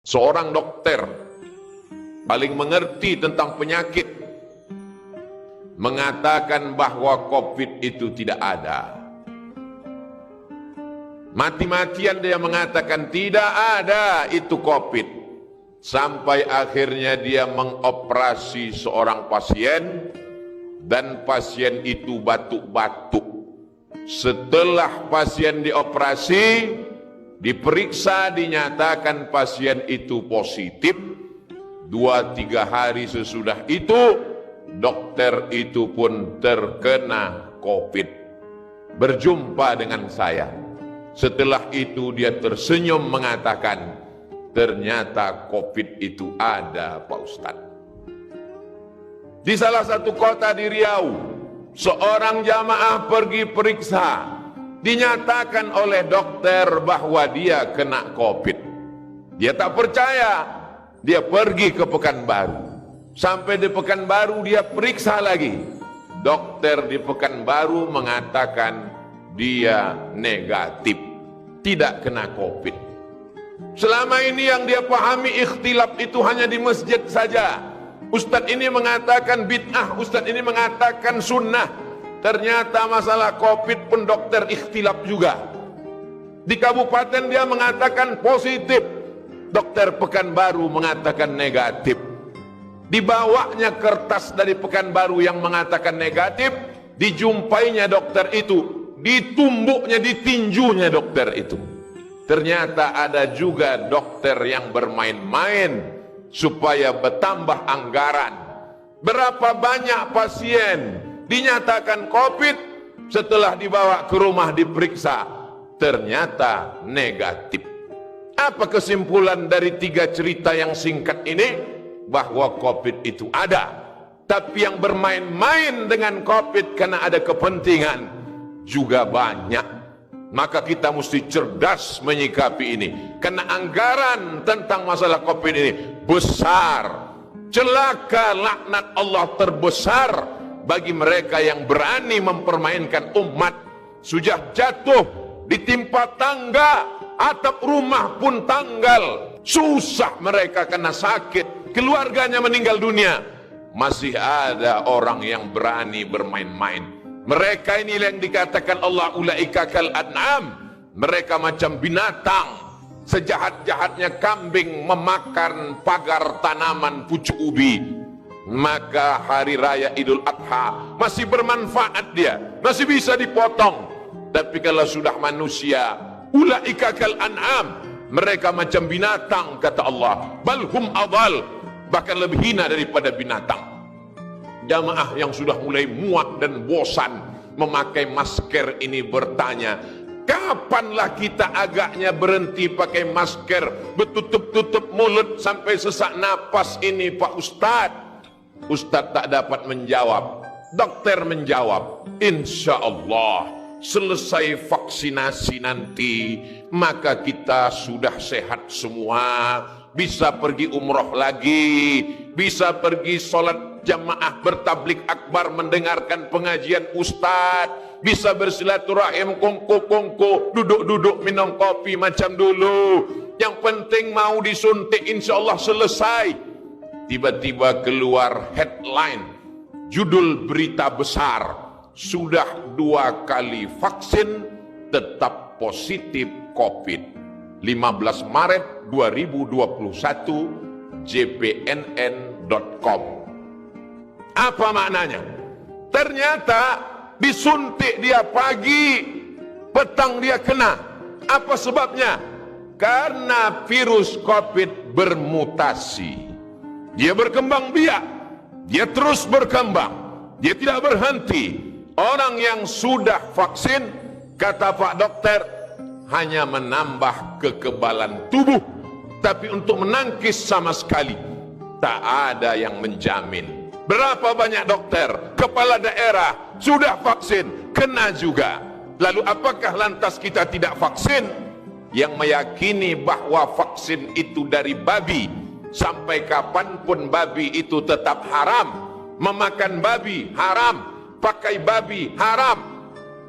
seorang dokter paling mengerti tentang penyakit, mengatakan bahwa COVID itu tidak ada. Mati-matian dia mengatakan tidak ada itu COVID. Sampai akhirnya dia mengoperasi seorang pasien dan pasien itu batuk-batuk. Setelah pasien dioperasi, diperiksa, dinyatakan pasien itu positif. 2-3 hari sesudah itu, dokter itu pun terkena COVID. Berjumpa dengan saya. Setelah itu dia tersenyum mengatakan, ternyata COVID itu ada, Pak Ustadz. Di salah satu kota di Riau, seorang jamaah pergi periksa, dinyatakan oleh dokter bahwa dia kena COVID. Dia tak percaya, dia pergi ke Pekanbaru. Sampai di Pekanbaru dia periksa lagi. Dokter di Pekanbaru mengatakan dia negatif, tidak kena COVID. Selama ini yang dia pahami ikhtilaf itu hanya di masjid saja. Ustadz ini mengatakan bid'ah, Ustadz ini mengatakan sunnah. Ternyata masalah COVID pun dokter ikhtilaf juga. Di kabupaten dia mengatakan positif, dokter Pekanbaru mengatakan negatif. Dibawanya kertas dari Pekanbaru yang mengatakan negatif, dijumpainya dokter itu, ditumbuknya, ditinjunya dokter itu. Ternyata ada juga dokter yang bermain-main supaya bertambah anggaran. Berapa banyak pasien dinyatakan COVID, setelah dibawa ke rumah diperiksa, ternyata negatif. Apa kesimpulan dari 3 cerita yang singkat ini? Bahwa COVID itu ada, tapi yang bermain-main dengan COVID karena ada kepentingan juga banyak. Maka kita mesti cerdas menyikapi ini, karena anggaran tentang masalah COVID ini besar. Celaka, laknat Allah terbesar bagi mereka yang berani mempermainkan umat. Sudah jatuh, ditimpa tangga, atap rumah pun tanggal, susah mereka karena sakit, keluarganya meninggal dunia. Masih ada orang yang berani bermain-main. Mereka ini yang dikatakan Allah ulaika kal an'am. Mereka macam binatang. Sejahat-jahatnya kambing memakan pagar tanaman pucuk ubi. Maka hari raya Idul Adha masih bermanfaat dia, masih bisa dipotong. Tapi kalau sudah manusia, ulaika kal an'am, mereka macam binatang, kata Allah. Balhum adal, bahkan lebih hina daripada binatang. Jamaah yang sudah mulai muak dan bosan memakai masker ini bertanya, kapanlah kita agaknya berhenti pakai masker, bertutup-tutup mulut sampai sesak napas ini, Pak Ustadz? Ustadz tak dapat menjawab. Dokter menjawab, insya Allah selesai vaksinasi nanti, maka kita sudah sehat semua, bisa pergi umroh lagi, bisa pergi sholat jamaah bertablik akbar mendengarkan pengajian ustadz, bisa bersilaturahim kongko-kongko, duduk-duduk minum kopi macam dulu. Yang penting mau disuntik, insya Allah selesai. Tiba-tiba keluar headline, judul berita besar, sudah 2 kali vaksin tetap positif COVID. 15 Maret 2021, jpnn.com. Apa maknanya? Ternyata disuntik dia pagi, petang dia kena. Apa sebabnya? Karena virus COVID bermutasi. Dia berkembang biak, dia terus berkembang, dia tidak berhenti. Orang yang sudah vaksin, kata Pak Dokter, hanya menambah kekebalan tubuh, tapi untuk menangkis sama sekali tak ada yang menjamin. Berapa banyak dokter, kepala daerah sudah vaksin, kena juga. Lalu apakah lantas kita tidak vaksin? Yang meyakini bahwa vaksin itu dari babi, sampai kapanpun babi itu tetap haram. Memakan babi haram, pakai babi haram.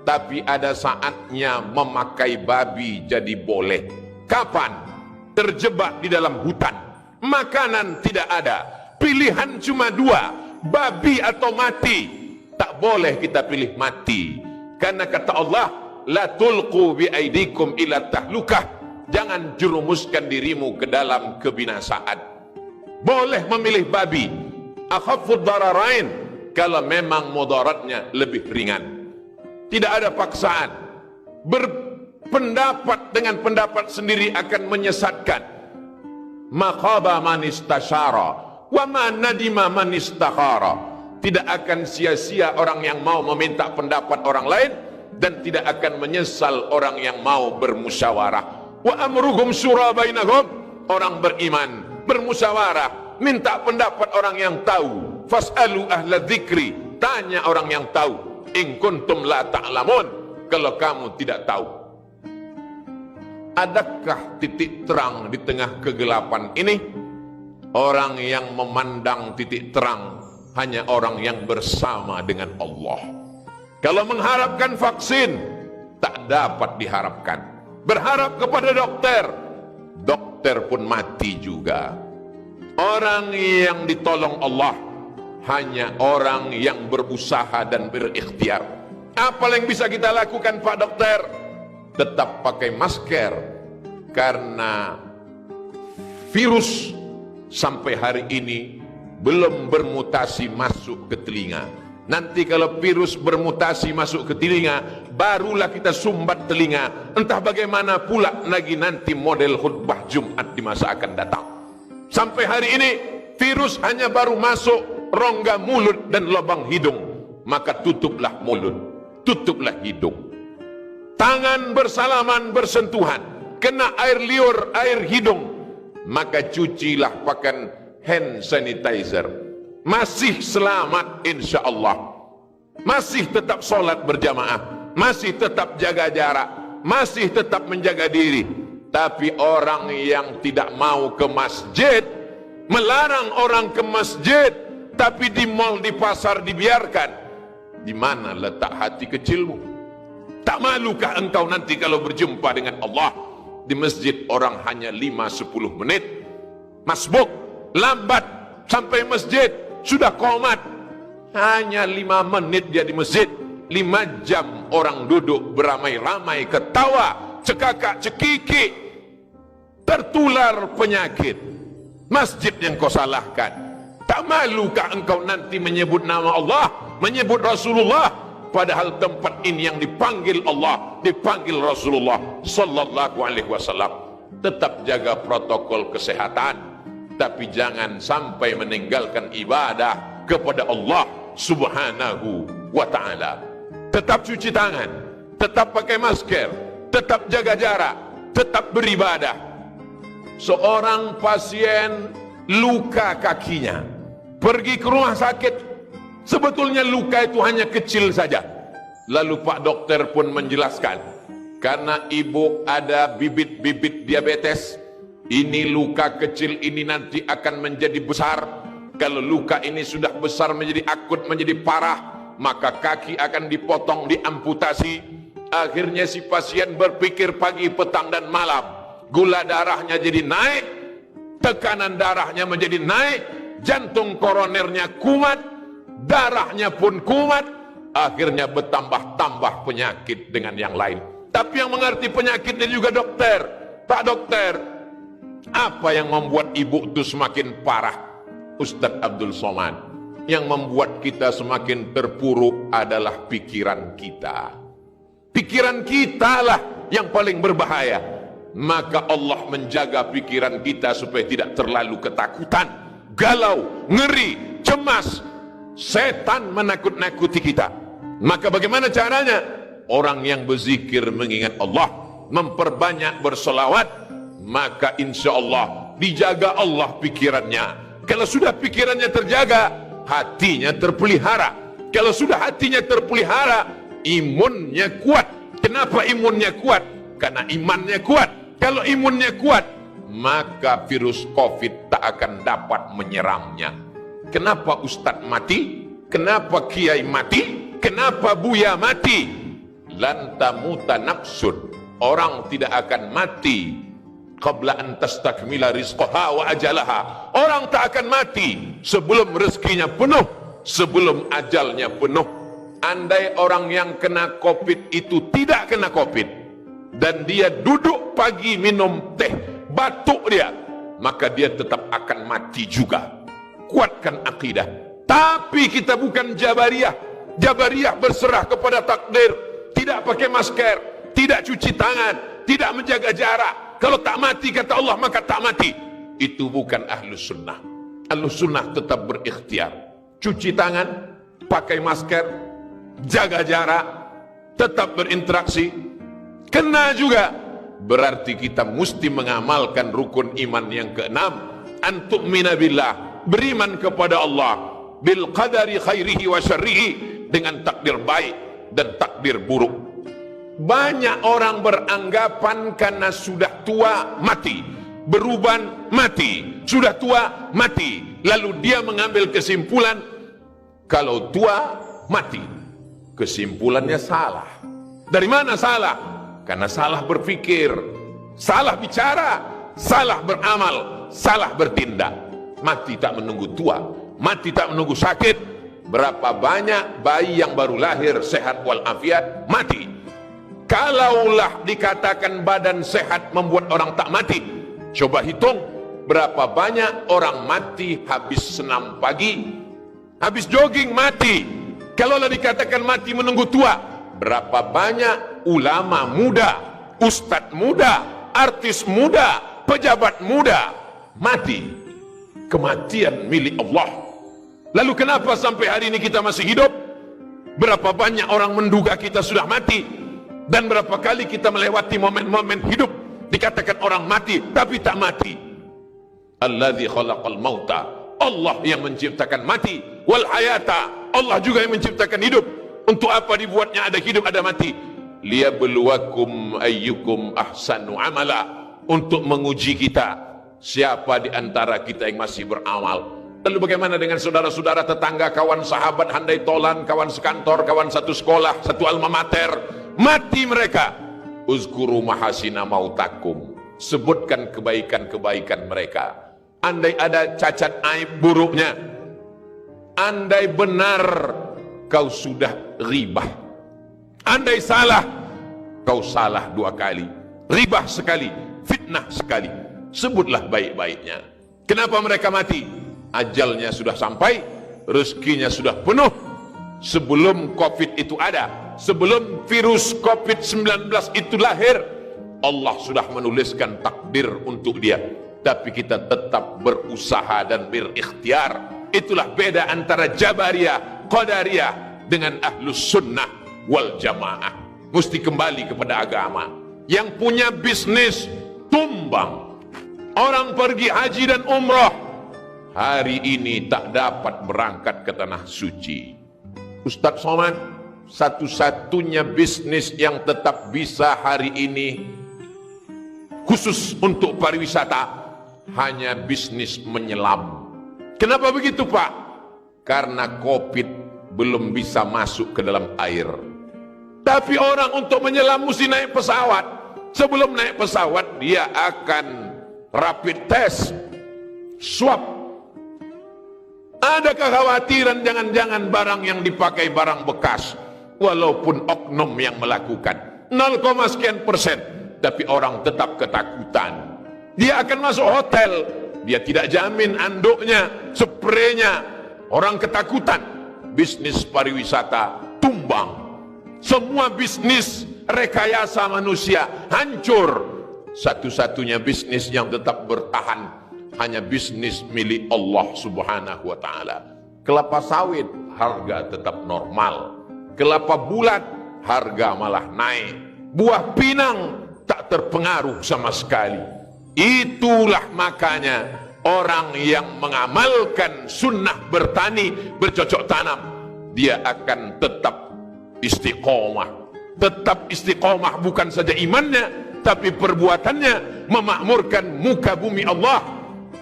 Tapi ada saatnya memakai babi jadi boleh. Kapan? terjebak di dalam hutan. Makanan tidak ada, pilihan cuma dua, babi atau mati. Tak boleh kita pilih mati, karena kata Allah, la tulqu bi aidikum ila tahlukah, jangan jerumuskan dirimu ke dalam kebinasaan. Boleh memilih babi, akhaffud dararain, kalau memang mudaratnya lebih ringan. Tidak ada paksaan. Berpendapat dengan pendapat sendiri akan menyesatkan. Maqaba man istasyara wa ma nadima man istakhara. Tidak akan sia-sia orang yang mau meminta pendapat orang lain, dan tidak akan menyesal orang yang mau bermusyawarah. Wa amruhum syura bainahum, orang beriman bermusyawarah, minta pendapat orang yang tahu. Fas'alu ahla dzikri, tanya orang yang tahu. In kuntum la ta'lamun, kalau kamu tidak tahu. Adakah titik terang di tengah kegelapan ini? Orang yang memandang titik terang hanya orang yang bersama dengan Allah. Kalau mengharapkan vaksin, tak dapat diharapkan. Berharap kepada dokter, dokter pun mati juga. Orang yang ditolong Allah hanya orang yang berusaha dan berikhtiar. Apa yang bisa kita lakukan, Pak Dokter? Tetap pakai masker, karena virus sampai hari ini belum bermutasi masuk ke telinga. Nanti kalau virus bermutasi masuk ke telinga, barulah kita sumbat telinga. Entah bagaimana pula lagi nanti model khutbah Jumat di masa akan datang. Sampai hari ini virus hanya baru masuk rongga mulut dan lubang hidung, maka tutuplah mulut, tutuplah hidung. Tangan bersalaman bersentuhan, kena air liur, air hidung, maka cucilah pakai hand sanitizer. Masih selamat insya Allah. Masih tetap sholat berjamaah, masih tetap jaga jarak, masih tetap menjaga diri. Tapi orang yang tidak mau ke masjid, melarang orang ke masjid, tapi di mal, di pasar dibiarkan. Di mana letak hati kecilmu? Tak malukah engkau nanti kalau berjumpa dengan Allah? Di masjid orang hanya 5-10 menit, masbuk, lambat sampai masjid, sudah qomat. Hanya 5 menit dia di masjid, 5 jam orang duduk beramai-ramai, ketawa, cekakak cekiki, tertular penyakit. Masjid yang kau salahkan. Tak malukah engkau nanti menyebut nama Allah, menyebut Rasulullah, padahal tempat ini yang dipanggil Allah, dipanggil Rasulullah sallallahu alaihi wasallam. Tetap jaga protokol kesehatan, tapi jangan sampai meninggalkan ibadah kepada Allah subhanahu wa ta'ala. Tetap cuci tangan, tetap pakai masker, tetap jaga jarak, tetap beribadah. Seorang pasien luka kakinya, pergi ke rumah sakit, sebetulnya luka itu hanya kecil saja. Lalu Pak Dokter pun menjelaskan, karena ibu ada bibit-bibit diabetes, ini luka kecil ini nanti akan menjadi besar. Kalau luka ini sudah besar menjadi akut, menjadi parah, maka kaki akan dipotong, diamputasi. Akhirnya si pasien berpikir pagi, petang dan malam, gula darahnya jadi naik, tekanan darahnya menjadi naik, jantung koronernya kumat, darahnya pun kumat. Akhirnya bertambah-tambah penyakit dengan yang lain. Tapi yang mengerti penyakitnya juga dokter. Pak Dokter, apa yang membuat ibu itu semakin parah? Ustadz Abdul Somad, yang membuat kita semakin terpuruk adalah pikiran kita. Pikiran kita lah yang paling berbahaya. Maka Allah menjaga pikiran kita supaya tidak terlalu ketakutan, galau, ngeri, cemas. Setan menakut-nakuti kita. Maka bagaimana caranya? Orang yang berzikir mengingat Allah, memperbanyak bersolawat, maka insya Allah dijaga Allah pikirannya. Kalau sudah pikirannya terjaga, hatinya terpelihara. Kalau sudah hatinya terpelihara, imunnya kuat. Kenapa imunnya kuat? Karena imannya kuat. Kalau imunnya kuat, maka virus COVID tak akan dapat menyerangnya. Kenapa Ustadz mati? Kenapa Kiai mati? Kenapa Buya mati? Lan tamuta nafsun, orang tidak akan mati qabla an tastakmila rizqaha wa ajalaha. Orang tak akan mati sebelum rezekinya penuh, sebelum ajalnya penuh. Andai orang yang kena COVID itu tidak kena COVID dan dia duduk pagi minum teh, batuk dia, maka dia tetap akan mati juga. Kuatkan akidah. Tapi kita bukan Jabariyah. Jabariyah berserah kepada takdir, tidak pakai masker, tidak cuci tangan, tidak menjaga jarak. Kalau tak mati kata Allah maka tak mati. Itu bukan Ahlus Sunnah. Ahlus Sunnah tetap berikhtiar, cuci tangan, pakai masker, jaga jarak, tetap berinteraksi. Kena juga, berarti kita mesti mengamalkan rukun iman yang keenam, an tu'mina billah, beriman kepada Allah, bil qadari khairihi wa syarrihi, dengan takdir baik dan takdir buruk. Banyak orang beranggapan karena sudah tua mati, beruban mati, sudah tua mati, lalu dia mengambil kesimpulan kalau tua mati. Kesimpulannya salah. Dari mana salah? Karena salah berpikir, salah bicara, salah beramal, salah bertindak. Mati tak menunggu tua, mati tak menunggu sakit. Berapa banyak bayi yang baru lahir sehat walafiat mati. Kalaulah dikatakan badan sehat membuat orang tak mati, coba hitung berapa banyak orang mati habis senam pagi, habis jogging mati. Kalaulah dikatakan mati menunggu tua, berapa banyak ulama muda, ustadz muda, artis muda, pejabat muda mati. Kematian milik Allah. Lalu kenapa sampai hari ini kita masih hidup? Berapa banyak orang menduga kita sudah mati, dan berapa kali kita melewati momen-momen hidup dikatakan orang mati tapi tak mati. Alladzi khalaqal mauta, Allah yang menciptakan mati, wal hayata, Allah juga yang menciptakan hidup. Untuk apa dibuatnya ada hidup ada mati? Liyabluwakum ayyukum ahsanu amala, untuk menguji kita siapa di antara kita yang masih beramal. Lalu bagaimana dengan saudara-saudara, tetangga, kawan, sahabat, handai tolan, kawan sekantor, kawan satu sekolah, satu alma mater, mati mereka. Uzkuru mahasina mautakum, sebutkan kebaikan-kebaikan mereka. Andai ada cacat aib buruknya, andai benar kau sudah ribah, andai salah kau salah 2 kali, ribah sekali, fitnah sekali, sebutlah baik-baiknya. Kenapa mereka mati? Ajalnya sudah sampai, rezekinya sudah penuh. Sebelum COVID itu ada, sebelum virus COVID-19 itu lahir, Allah sudah menuliskan takdir untuk dia. Tapi kita tetap berusaha dan berikhtiar. Itulah beda antara Jabariyah, Qadariyah dengan Ahlus Sunnah wal Jamaah. Mesti kembali kepada agama. Yang punya bisnis tumbang. Orang pergi haji dan umrah, hari ini tak dapat berangkat ke tanah suci. Ustadz Somad, satu-satunya bisnis yang tetap bisa hari ini khusus untuk pariwisata hanya bisnis menyelam. Kenapa begitu Pak? Karena COVID belum bisa masuk ke dalam air. Tapi orang untuk menyelam mesti naik pesawat. Sebelum naik pesawat dia akan rapid test, swab. Ada kekhawatiran jangan-jangan barang yang dipakai barang bekas, walaupun oknum yang melakukan 0, sekian %, tapi orang tetap ketakutan. Dia akan masuk hotel, dia tidak jamin anduknya, spraynya, orang ketakutan. Bisnis pariwisata tumbang. Semua bisnis rekayasa manusia hancur. Satu-satunya bisnis yang tetap bertahan hanya bisnis milik Allah Subhanahu wa ta'ala. Kelapa sawit harga tetap normal, kelapa bulat harga malah naik, buah pinang tak terpengaruh sama sekali. Itulah makanya orang yang mengamalkan sunnah bertani, bercocok tanam, dia akan tetap istiqomah. Tetap istiqomah bukan saja imannya, tapi perbuatannya memakmurkan muka bumi Allah.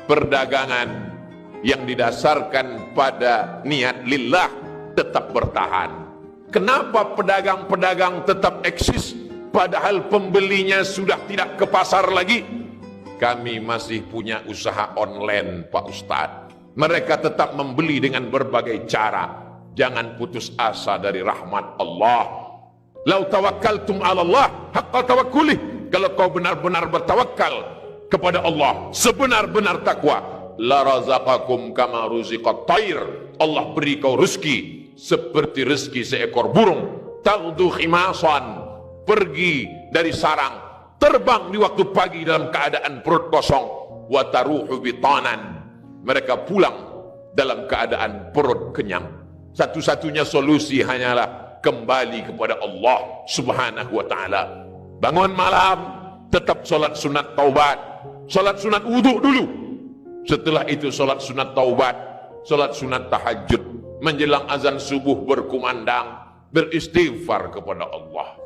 Perdagangan yang didasarkan pada niat lillah tetap bertahan. Kenapa pedagang-pedagang tetap eksis padahal pembelinya sudah tidak ke pasar lagi? kami masih punya usaha online Pak Ustadz. Mereka tetap membeli dengan berbagai cara. Jangan putus asa dari rahmat Allah. Lau tawakkaltum ala Allah haqqa tawakkulih. Kalau kau benar-benar bertawakal kepada Allah sebenar-benar takwa, la razaqakum kama ruziqat tayr. Allah beri kau rezeki seperti rezeki seekor burung. Taghdu khimasan, pergi dari sarang, terbang di waktu pagi dalam keadaan perut kosong. Wa taruhu bitanan, mereka pulang dalam keadaan perut kenyang. Satu-satunya solusi hanyalah kembali kepada Allah Subhanahu wa ta'ala. Bangun malam, tetap solat sunat taubat, solat sunat wudhu dulu. Setelah itu solat sunat taubat, solat sunat tahajud. Menjelang azan subuh berkumandang, beristighfar kepada Allah.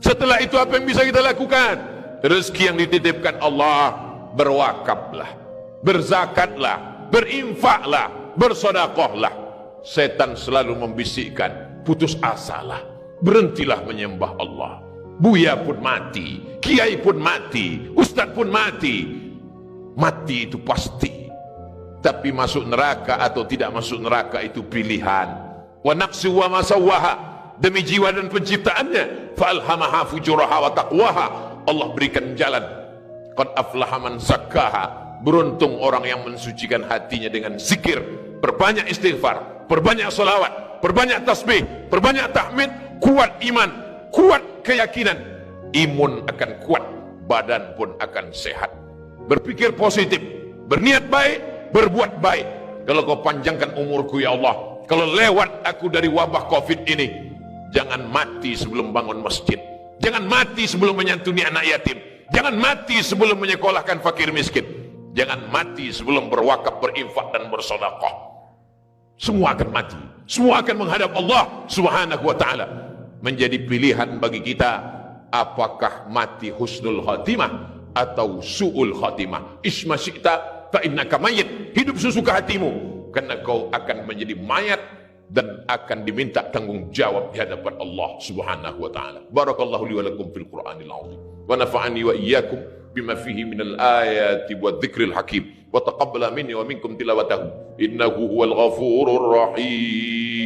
Setelah itu apa yang bisa kita lakukan? Rezeki yang dititipkan Allah, berwakaflah, berzakatlah, berinfaklah, bersedekahlah. Setan selalu membisikkan, putus asalah, berhentilah menyembah Allah. Buya pun mati, kiai pun mati, ustaz pun mati. Mati itu pasti. Tapi masuk neraka atau tidak masuk neraka itu pilihan. Wa naqsi wa ma sawwaha, demi jiwa dan penciptaannya. Fa alhamaha fujuraha wa taqwaha, Allah berikan jalan. Qad aflaha man zakkaha, beruntung orang yang mensucikan hatinya dengan zikir, perbanyak istighfar, perbanyak salawat, perbanyak tasbih, perbanyak tahmid. Kuat iman, kuat keyakinan, imun akan kuat, badan pun akan sehat. Berpikir positif, berniat baik, berbuat baik. Kalau kau panjangkan umurku ya Allah, kalau lewat aku dari wabah COVID ini, jangan mati sebelum bangun masjid, jangan mati sebelum menyantuni anak yatim, jangan mati sebelum menyekolahkan fakir miskin, jangan mati sebelum berwakaf, berinfak dan bersedekah. Semua akan mati, semua akan menghadap Allah Subhanahu wa ta'ala. Menjadi pilihan bagi kita, apakah mati husnul khatimah atau su'ul khatimah. Isma syi'ta fa innaka mayyit, hidup sesuka hatimu, karena kau akan menjadi mayat dan akan diminta tanggung jawab di hadapan Allah Subhanahu wa ta'ala. Barakallahu li wa lakum fil Qur'anil azim wa nafa'ani wa iyyakum bima fihi minal ayati wa dzikril hakim wa taqabbala minni wa minkum tilawatahu innahu huwal ghafurur rahim.